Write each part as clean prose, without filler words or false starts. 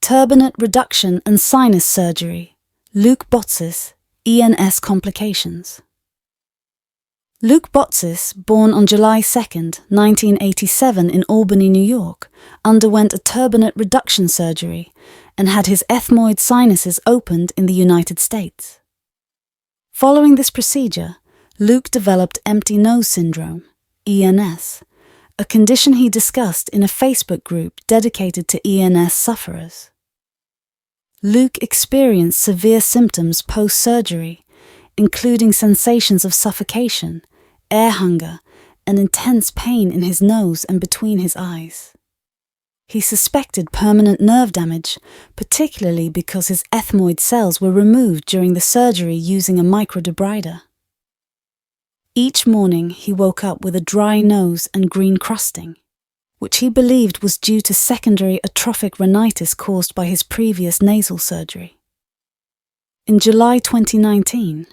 Turbinate reduction and sinus surgery. Luke Botsis, ENS complications. Luke Botsis, born on July 2, 1987 in Albany, New York, underwent a turbinate reduction surgery and had his ethmoid sinuses opened in the United States. Following this procedure, Luke developed empty nose syndrome, ENS, a condition he discussed in a Facebook group dedicated to ENS sufferers. Luke experienced severe symptoms post-surgery, including sensations of suffocation, air hunger, and intense pain in his nose and between his eyes. He suspected permanent nerve damage, particularly because his ethmoid cells were removed during the surgery using a microdebrider. Each morning he woke up with a dry nose and green crusting, which he believed was due to secondary atrophic rhinitis caused by his previous nasal surgery. In July 2019,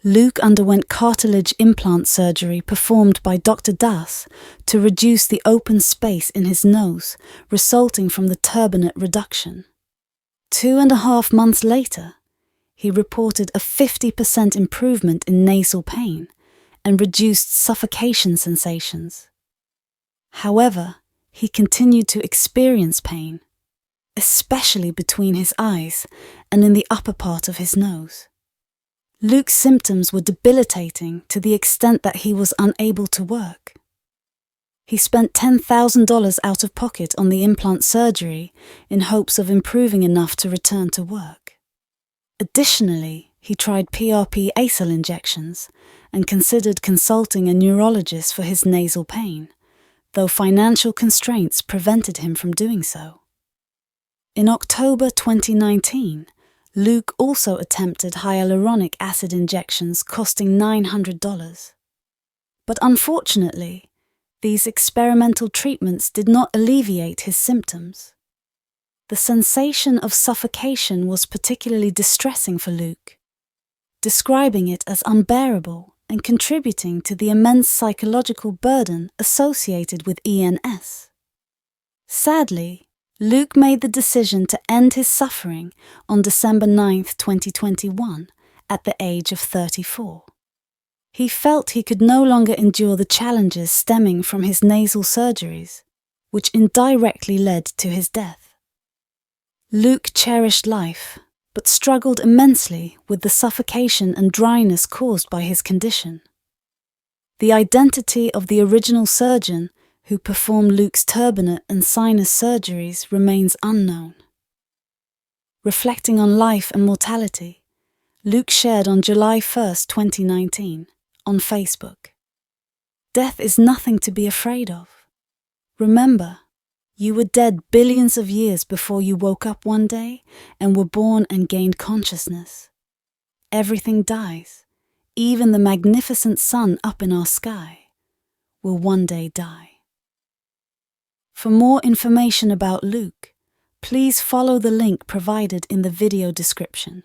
Luke underwent cartilage implant surgery performed by Dr. Das to reduce the open space in his nose resulting from the turbinate reduction. 2.5 months later, he reported a 50% improvement in nasal pain and reduced suffocation sensations. However, he continued to experience pain, especially between his eyes and in the upper part of his nose. Luke's symptoms were debilitating to the extent that he was unable to work. He spent $10,000 out of pocket on the implant surgery in hopes of improving enough to return to work. Additionally, he tried PRP-Acell injections and considered consulting a neurologist for his nasal pain, though financial constraints prevented him from doing so. In October 2019, Luke also attempted hyaluronic acid injections costing $900. But unfortunately, these experimental treatments did not alleviate his symptoms. The sensation of suffocation was particularly distressing for Luke, describing it as unbearable and contributing to the immense psychological burden associated with ENS. Sadly, Luke made the decision to end his suffering on December 9, 2021, at the age of 34. He felt he could no longer endure the challenges stemming from his nasal surgeries, which indirectly led to his death. Luke cherished life, but struggled immensely with the suffocation and dryness caused by his condition. The identity of the original surgeon who performed Luke's turbinate and sinus surgeries remains unknown. Reflecting on life and mortality, Luke shared on July 1, 2019, on Facebook, "Death is nothing to be afraid of. Remember, you were dead billions of years before you woke up one day and were born and gained consciousness. Everything dies, even the magnificent sun up in our sky will one day die." For more information about Luke, please follow the link provided in the video description.